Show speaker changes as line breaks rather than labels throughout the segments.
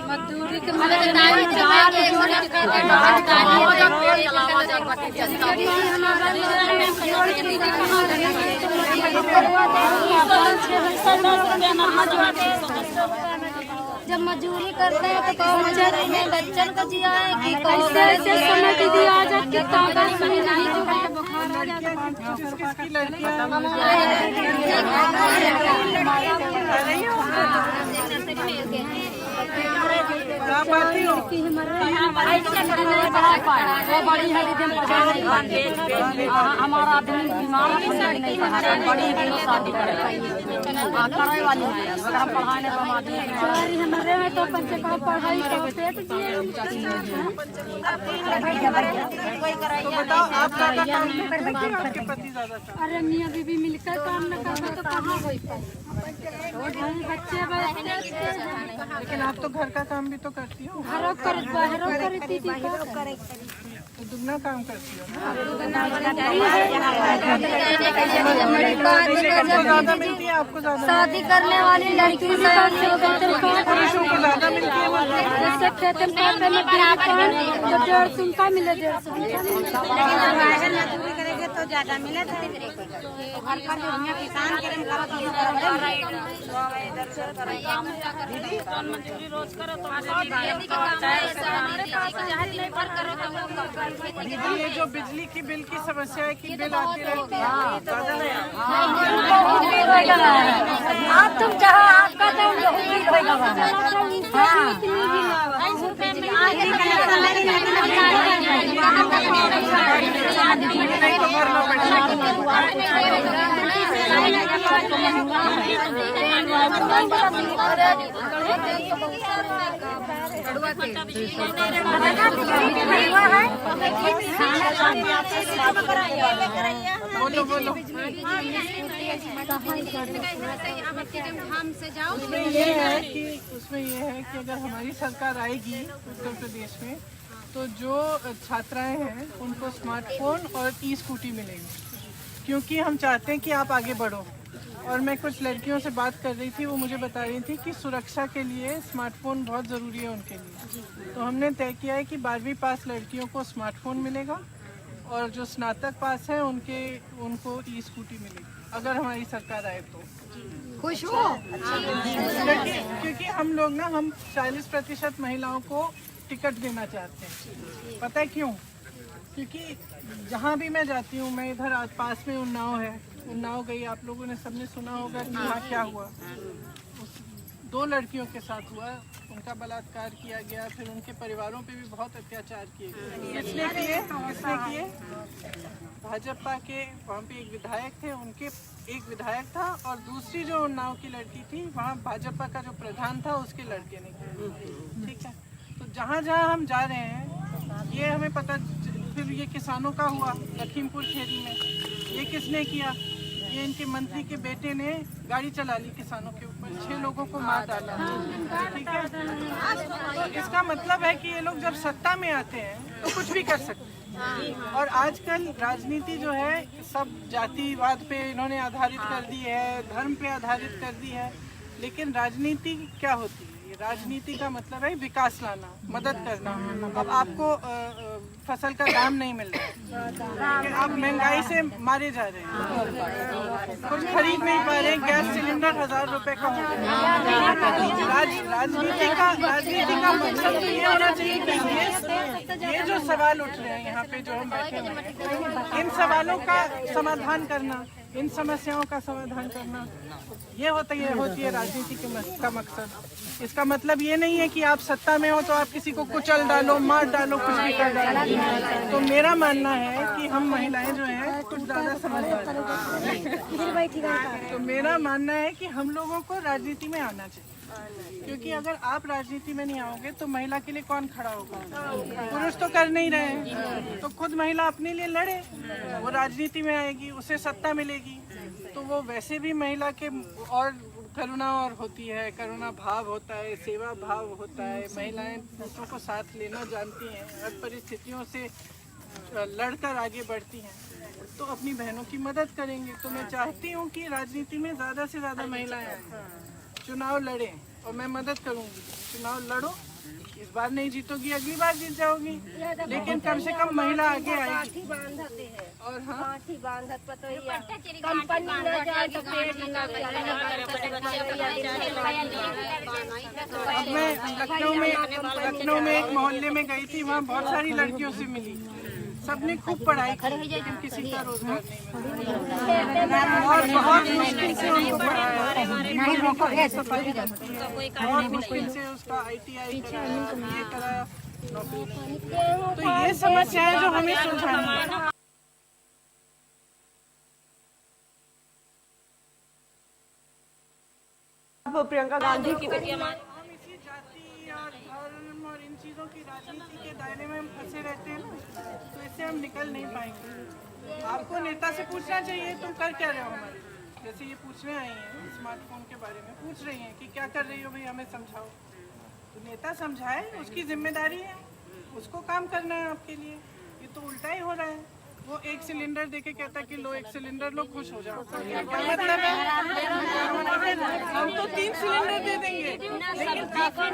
मजदूरी के जब मजदूरी करते हैं तो बच्चन का जिया है कि कैसे समय दीदी आ जाती है कागज में नहीं बुखार आ जाता
हमारा आदमी बीमार नहीं बड़ी शादी करे वाली है अगर हम पढ़ाने
हमारे में तो बच्चे का पढ़ाई अरे मियाँ बीबी मिलकर काम न करते तो कहाँ हो पाए बच्चे
लेकिन आप तो घर का काम भी तो करती हो,
घरों करती थी
तो दुगना काम करती हो ना। ज्यादा मिलती है आपको? ज्यादा
शादी करने वाली लड़की
पुरुषों को ज्यादा मिलती है?
जैसे खेते में 150 का मिले 150 करेंगे तो ज्यादा मिले घर पर जो किसान रोज करो
ये जो बिजली की बिल की समस्या है कि बिल आती रहती है
आप तुम जहाँ आपका
बोलो बोलो। उसमें ये है कि अगर हमारी सरकार आएगी उत्तर प्रदेश में तो जो छात्राएं हैं उनको स्मार्टफोन और ई-स्कूटी मिलेगी, क्योंकि हम चाहते हैं कि आप आगे बढ़ो। और मैं कुछ लड़कियों से बात कर रही थी, वो मुझे बता रही थी कि सुरक्षा के लिए स्मार्टफोन बहुत ज़रूरी है उनके लिए। तो हमने तय किया है कि 12वीं पास लड़कियों को स्मार्टफोन मिलेगा और जो स्नातक पास है उनको ई-स्कूटी मिलेगी अगर हमारी सरकार आए तो।
खुश हो?
क्योंकि हम लोग ना 40% महिलाओं को टिकट देना चाहते हैं। पता है क्यों? क्योंकि जहाँ भी मैं जाती हूँ, मैं इधर पास में उन्नाव है, उन्नाव गई, आप लोगों ने सबने सुना होगा कि वहाँ क्या हुआ। 2 लड़कियों के साथ हुआ, उनका बलात्कार किया गया, फिर उनके परिवारों पे भी बहुत अत्याचार किए गए। किसने किए? भाजपा के वहाँ पे एक विधायक थे, उनके एक विधायक था और दूसरी जो उन्नाव की लड़की थी वहाँ भाजपा का जो प्रधान था उसके लड़के ने किया। ठीक है, तो जहाँ जहाँ हम जा रहे हैं ये हमें पता। फिर ये किसानों का हुआ लखीमपुर खीरी में, ये किसने किया? ये इनके मंत्री के बेटे ने गाड़ी चला ली किसानों के ऊपर, 6 लोगों को मार डाला। ठीक है, तो इसका मतलब है कि ये लोग जब सत्ता में आते हैं तो कुछ भी कर सकते हैं। और आजकल राजनीति जो है सब जातिवाद पे इन्होंने आधारित कर दी है, धर्म पे आधारित कर दी है। लेकिन राजनीति क्या होती है? राजनीति का मतलब है विकास लाना, मदद करना। अब आपको फसल का दाम नहीं मिल रहा है, आप महंगाई से मारे जा रहे हैं, कुछ खरीद नहीं पा रहे हैं, गैस सिलेंडर 1000 रुपए का हो गया। राजनीति का मकसद तो ये होना चाहिए कि ये जो सवाल उठ रहे हैं यहाँ पे जो हम बैठे हैं, इन सवालों का समाधान करना, इन समस्याओं का समाधान करना, ये होती है राजनीति का मकसद। इसका मतलब ये नहीं है कि आप सत्ता में हो तो आप किसी को कुचल डालो, मार डालो, कुछ भी कर डालो। तो मेरा मानना है कि हम महिलाएं जो हैं कुछ ज़्यादा समझदार हैं। तो मेरा मानना है कि हम लोगों को राजनीति में आना चाहिए, क्योंकि अगर आप राजनीति में नहीं आओगे तो महिला के लिए कौन खड़ा होगा? पुरुष तो कर नहीं रहे हैं, तो खुद महिला अपने लिए लड़े, वो राजनीति में आएगी, उसे सत्ता मिलेगी, तो वो वैसे भी महिला के और करुणा और होती है, करुणा भाव होता है, सेवा भाव होता है। महिलाएं दूसरों को साथ लेना जानती हैं, हर परिस्थितियों से लड़कर आगे बढ़ती हैं, तो अपनी बहनों की मदद करेंगे। तो मैं चाहती हूँ कि राजनीति में ज़्यादा से ज़्यादा महिलाएं आएं, चुनाव लड़ें, और मैं मदद करूँगी। चुनाव लड़ो, इस बार नहीं जीतोगी अगली बार जीत जाओगी, लेकिन कम से कम महिला आगे आएगी। और हाँ,
कंपनी न जाए तो पेड़ न
अब मैं लखनऊ में एक मोहल्ले में गई थी, वहाँ बहुत सारी लड़कियों से मिली। सबने खूब पढ़ाई की, लेकिन किसी का रोजगार नहीं मिला और बहुत मुश्किल से उनको पढ़ाया, बहुत मुश्किल से उसका ITI कराया, ये कराया, नौकरी। तो ये समस्या है जो हमें सुलझानी है।
प्रियंका गांधी की
हम इसी जाति और धर्म और इन चीज़ों की राजनीति के दायरे में हम फंसे रहते हैं ना, तो इससे हम निकल नहीं पाएंगे। आपको नेता से पूछना चाहिए तुम कर क्या रहे हो हमारे, जैसे ये पूछने आई हैं स्मार्टफोन के बारे में, पूछ रही हैं कि क्या कर रही हो भाई, हमें समझाओ। तो नेता समझाए, उसकी जिम्मेदारी है, उसको काम करना है आपके लिए। ये तो उल्टा ही हो रहा है। वो एक सिलेंडर देके कहता है कि लो एक सिलेंडर लो, खुश हो जाओ। क्या मतलब है? हम तो 3 सिलेंडर दे देंगे, लेकिन काफी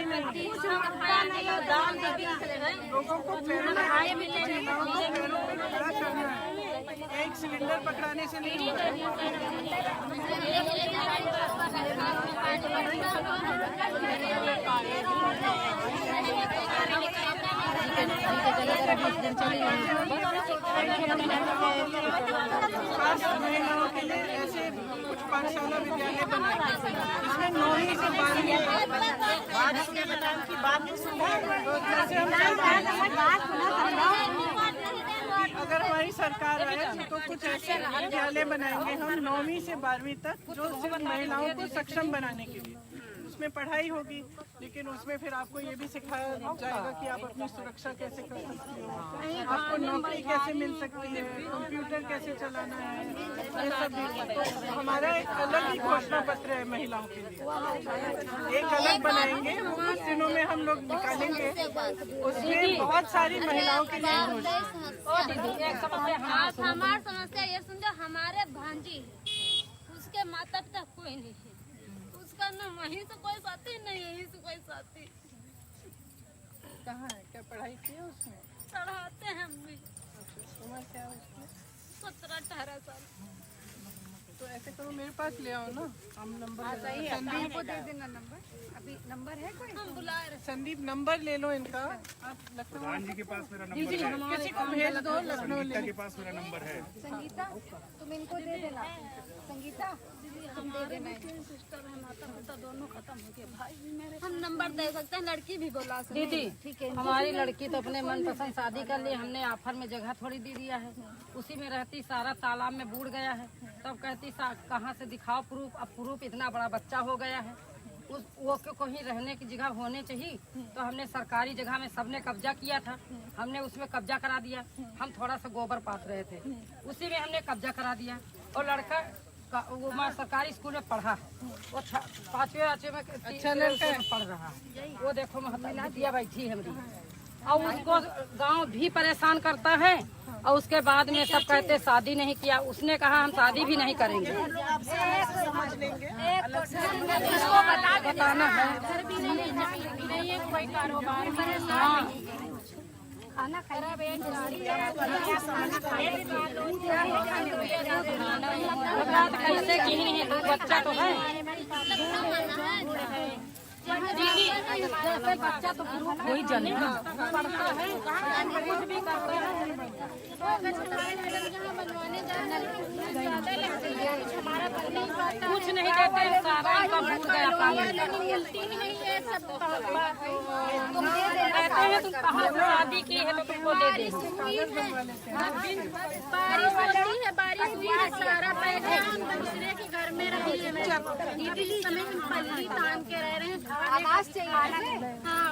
नहीं। लोगों को पैरों पे खड़ा करना है, एक सिलेंडर पकड़ाने से नहीं महिलाओं के लिए ऐसे कुछ पाठशाला विद्यालय बनाए जिसमें 9वीं से 12वीं अगर हमारी सरकार आए तो कुछ ऐसे विद्यालय बनाएंगे हम 9वीं से 12वीं तक, जो सिर्फ महिलाओं को सक्षम बनाने के लिए। उसमें पढ़ाई होगी, लेकिन उसमें फिर आपको ये भी सिखाया जाएगा कि आप अपनी सुरक्षा कैसे कर सकती हो, आपको नौकरी कैसे मिल सकती है, कंप्यूटर कैसे चलाना है, ये सब भी। तो हमारा एक अलग ही घोषणा पत्र है महिलाओं के लिए, एक अलग बनाएंगे, वो कुछ दिनों में हम लोग निकालेंगे। उसमें बहुत सारी महिलाओं के लिए
हमारी समस्या ये समझो, हमारे भांजी उसके माता पिता कोई नहीं है, उसका न वहीं से कोई साथी नहीं, यहीं से कोई साथी।
कहाँ है, क्या पढ़ाई की है उसमें?
पढ़ाते हैं हम भी।
उम्र क्या है उसकी?
17-18 साल।
तो ऐसे करो मेरे पास ले आओ ना, हम नंबर
संदीप को दे देना नंबर। अभी नंबर है कोई?
हम बुला रहे।
संदीप नंबर ले लो इनका। आप लखनऊ
जी के पास मेरा नंबर है,
किसी को भेज दो, लखनऊ ले
के पास मेरा नंबर है।
संगीता तुम इनको दे देना, संगीता तुम दे देना।
सिस्टर है, माता पिता दोनों खत्म हो गए, भाई भी मेरे। हम नंबर दे सकते हैं, लड़की भी बुला सकते हैं।
दीदी ठीक है, हमारी लड़की तो अपने मनपसंद शादी कर ली, हमने ऑफर में जगह थोड़ी दे दिया है, उसी में रहती, सारा तालाब में बूढ़ गया है। तब कहती कहाँ से दिखाओ प्रूफ, अब प्रूफ इतना बड़ा बच्चा हो गया है, उस वो को कहीं रहने की जगह होने चाहिए। तो हमने सरकारी जगह में सबने कब्जा किया था, हमने उसमें कब्जा करा दिया। हम थोड़ा सा गोबर पास रहे थे, उसी में हमने कब्जा करा दिया। और लड़का वो वहाँ सरकारी स्कूल में पढ़ा है, वो 5वीं में
अच्छा लड़का है,
पढ़ रहा है। वो देखो महतिया बैठी है मेरी, और उसको गांव भी परेशान करता है। और उसके बाद में सब कहते शादी नहीं किया, उसने कहा हम शादी भी नहीं करेंगे। इसको बताना है। हाँ कैसे की है, बच्चा तो है दीदी, जैसे बच्चा तो कोई जाने पढ़ता है, कुछ भी करता है। कुछ नहीं कहते, सारा इनका भूल गया पानी। कहते आते हैं तुम कहाँ से शादी की है तो तुमको दे दे।
बारिश होती है, बारिश हुई है, सारा पैसे हम दूसरे के घर में रही है। इस समय हम पल्ली तान के रह रहे हैं।
आवाज चाहिए।
हाँ,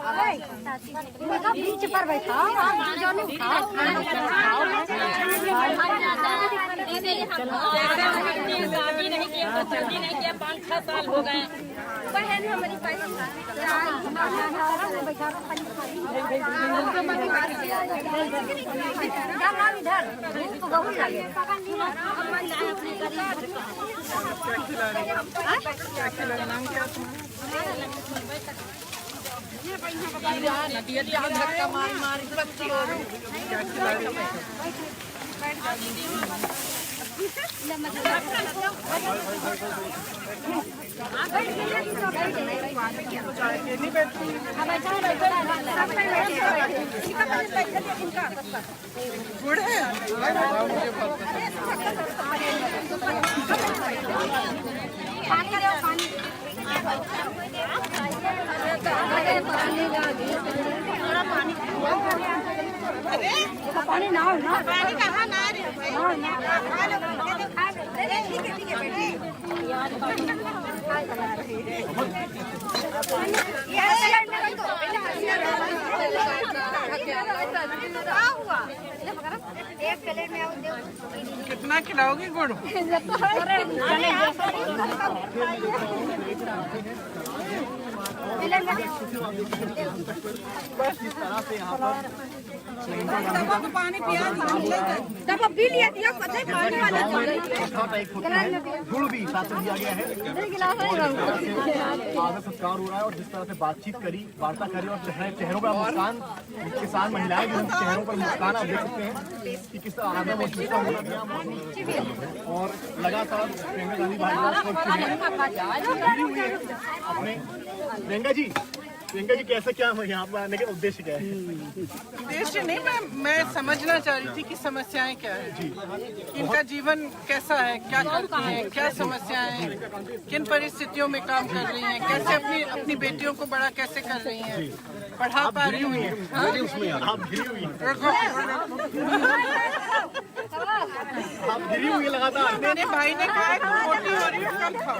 बीच पर बैठा
शादी नहीं की तो जल्दी नहीं किया, 5-6 साल हो गए।
बहन हमारी
धक्का मार मार बच्ची हो रही क्या खिला रही है? गुड़ है मुझे बहुत
पानी ना
पानी कहाँ ना
एक प्लेट में
कितना खिलाओगी गुड़?
पानी पिया तब अब भी लिया दिया पता है पानी वाला
गुड़ भी साथ में दिया गया है। आदर सत्कार हो रहा है और जिस तरह से बातचीत करी, वार्ता करी और चेहरों पर मुस्कान, किसान महिलाएं जो चेहरों पर मुस्कान आप देख सकते हैं कि किस तरह आदर और शिष्टा होना दिया और लगातार प्रियंका गांधी अपने प्रियंका जी कैसे क्या यहाँ पर आने का उद्देश्य क्या है?
उद्देश्य नहीं, मैं समझना चाह रही थी कि समस्याएं क्या है, इनका जीवन कैसा है, क्या करती हैं, क्या समस्याएं हैं, किन परिस्थितियों में काम कर रही हैं, कैसे अपनी बेटियों को बड़ा कैसे कर रही हैं, पढ़ा पा रही हुई हैं।
आप गिरी हुई है लगातार।
मेरे भाई ने कहा कि मोटी हो रही हो, कम खाओ।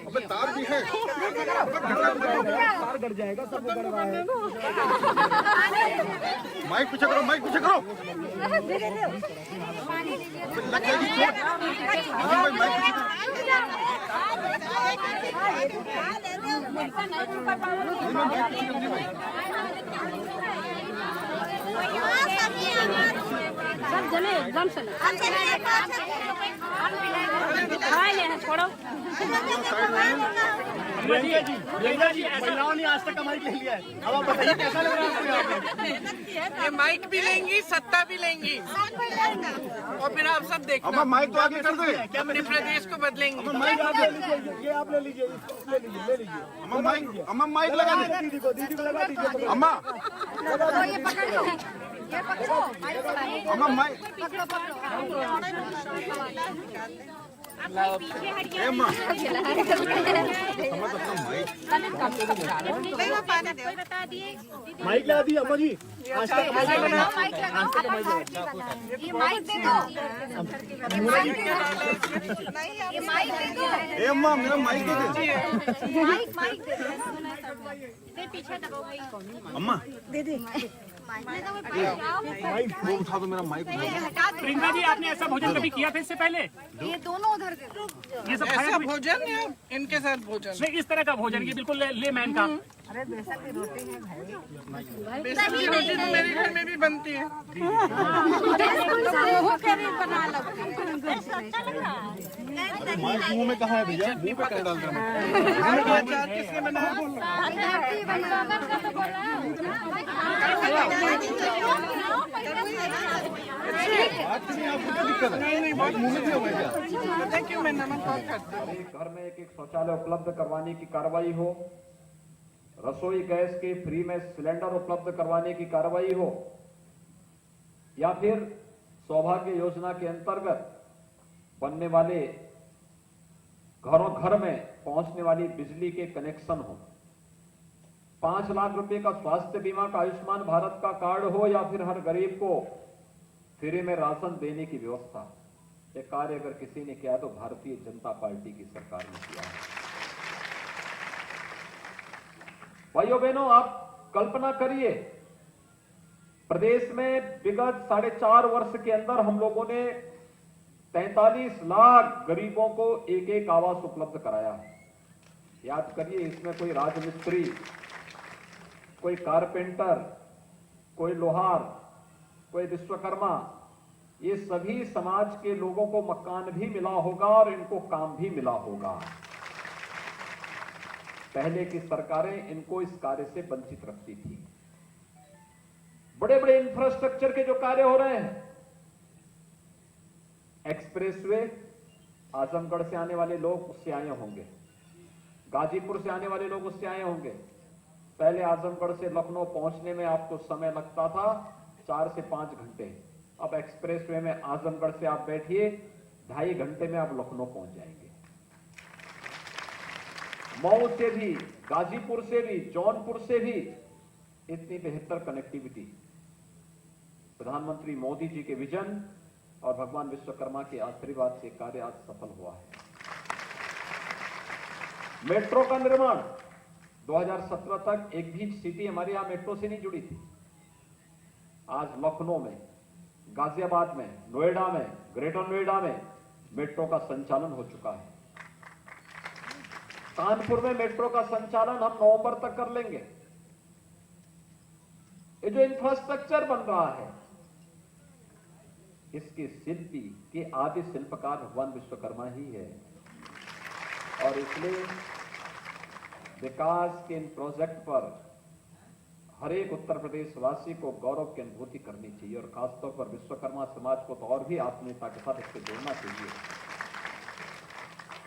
अबे तार भी है, तार गड़ जाएगा, सब गड़ रहा है। माइक पीछे करो, माइक पीछे करो। लग जाएगी चोट। माइक
सब जने एकदम से छोड़ो।
प्रियंका जी महिलाओं ने आज तक का माइक ले लिया है, अब आप बताइए कैसा लग रहा है आपको?
ये माइक भी लेंगी, सत्ता भी लेंगी और फिर आप सब देखना।
अम्मा माइक तो आगे कर दो, क्या
अपने प्रदेश को बदलेंगी।
माइक आप ले लीजिए, ये आप ले लीजिए, ले लीजिए। अम्मा माइक लगा दीजिए, दीदी को लगा दीजिए। अम्मा
ये पकड़ लो, ये पकड़ो,
अम्मा माइक माइक लगा दी अम्मा जी। आज तक
ये माइक दे दो, ये माइक दे दो,
ए अम्मा मेरा माइक दे दे।
माइक दे दो,
पीछे दबो भाई।
अम्मा
दे दे
माइक वो उठा दो, मेरा माइक
प्रियंका जी, आपने ऐसा भोजन कभी किया था इससे पहले?
ये दोनों उधर दे दो।
ये सब
ऐसा
खाया
भोजन या इनके साथ भोजन?
नहीं, इस तरह का भोजन, ये बिल्कुल लेमैन का।
बेसन की रोटी तो मेरे घर में भी बनती है।
माइक मुंह में कहाँ है भैया? मुंह पे कहाँ डाल रहा है?
अचार किसने बनाया बोल
आपको क्या दिक्कत है? नहीं माइक मुंह में क्यों है क्या?
पता क्यों मैं नमक बहुत खाता हूँ।
घर में एक शौचालय उपलब्ध करवाने की कार्रवाई हो, रसोई गैस के फ्री में सिलेंडर उपलब्ध करवाने की कार्रवाई हो, या फिर सौभाग्य योजना के अंतर्गत बनने वाले घरों घर में पहुंचने वाली बिजली के कनेक्शन हो, 5 लाख रुपए का स्वास्थ्य बीमा का आयुष्मान भारत का कार्ड हो, या फिर हर गरीब को फ्री में राशन देने की व्यवस्था, ये कार्य अगर किसी ने किया तो भारतीय जनता पार्टी की सरकार ने किया है। भाइयों बहनों, आप कल्पना करिए, प्रदेश में विगत 4.5 वर्ष के अंदर हम लोगों ने 43 लाख गरीबों को एक आवास उपलब्ध कराया है। याद करिए, इसमें कोई राजमिस्त्री, कोई कारपेंटर, कोई लोहार, कोई विश्वकर्मा, ये सभी समाज के लोगों को मकान भी मिला होगा और इनको काम भी मिला होगा। पहले की सरकारें इनको इस कार्य से वंचित रखती थी। बड़े बड़े इंफ्रास्ट्रक्चर के जो कार्य हो रहे हैं, एक्सप्रेसवे, आजमगढ़ से आने वाले लोग उससे आए होंगे, गाजीपुर से आने वाले लोग उससे आए होंगे। पहले आजमगढ़ से लखनऊ पहुंचने में आपको समय लगता था 4 से 5 घंटे। अब एक्सप्रेसवे में आजमगढ़ से आप बैठिए, 2.5 घंटे में आप लखनऊ पहुंच जाएंगे। मऊ से भी, गाजीपुर से भी, जौनपुर से भी इतनी बेहतर कनेक्टिविटी प्रधानमंत्री मोदी जी के विजन और भगवान विश्वकर्मा के आशीर्वाद से कार्य आज सफल हुआ है। मेट्रो का निर्माण 2017 तक एक भी सिटी हमारे यहां मेट्रो से नहीं जुड़ी थी। आज लखनऊ में, गाजियाबाद में, नोएडा में, ग्रेटर नोएडा में मेट्रो का संचालन हो चुका है। कानपुर में मेट्रो का संचालन हम नवंबर तक कर लेंगे। ये जो इंफ्रास्ट्रक्चर बन रहा है, इसके शिल्पी के आदि शिल्पकार भगवान विश्वकर्मा ही है। और इसलिए विकास के इन प्रोजेक्ट पर हर एक उत्तर प्रदेश वासी को गौरव की अनुभूति करनी चाहिए और खासतौर पर विश्वकर्मा समाज को तो और भी आत्मीयता के साथ इससे जोड़ना चाहिए।